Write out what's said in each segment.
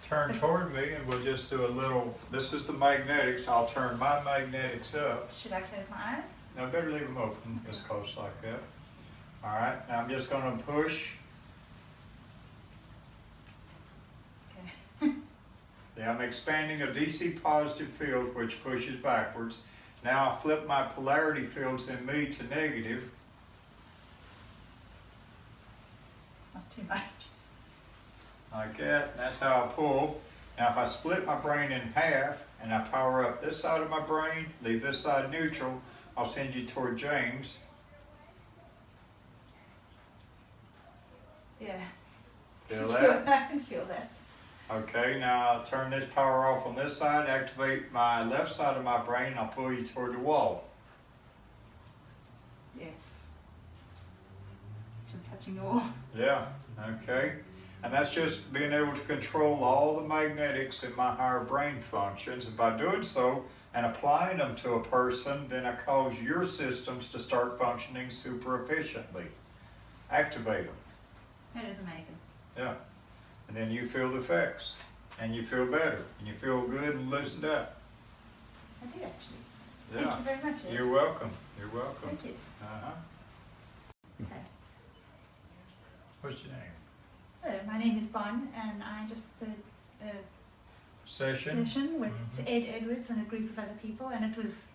turn toward me and we'll just do a little, this is the magnetics, I'll turn my magnetics up. Should I close my eyes? Now better leave them open, just close like that. All right, now I'm just gonna push. Okay. Yeah, I'm expanding a DC positive field which pushes backwards. Now I flip my polarity fields in me to negative. Not too much. Like that, that's how I pull. Now if I split my brain in half and I power up this side of my brain, leave this side neutral, I'll send you toward James. Yeah. Feel that? I can feel that. Okay, now I'll turn this power off on this side, activate my left side of my brain, I'll pull you toward the wall. Yes. I'm touching the wall. Yeah, okay. And that's just being able to control all the magnetics in my higher brain functions. And by doing so and applying them to a person, then I cause your systems to start functioning super efficiently. Activate them. That is amazing. Yeah. And then you feel the effects. And you feel better. And you feel good and loosened up. I do actually. Yeah. Thank you very much, Ed. You're welcome. You're welcome. Thank you. Uh-huh. Okay. What's your name? My name is Bon, and I just did a session with Ed Edwards and a group of other people, and it was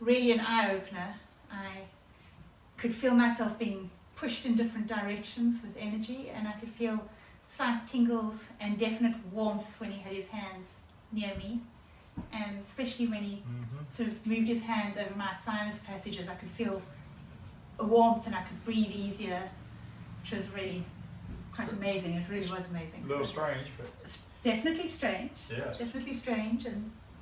really an eye-opener. I could feel myself being pushed in different directions with energy, and I could feel slight tingles and definite warmth when he had his hands near me, and especially when he sort of moved his hands over my sinus passages, I could feel a warmth and I could breathe easier, which was really quite amazing. It really was amazing. A little strange, but It's definitely strange. yes. Definitely strange, and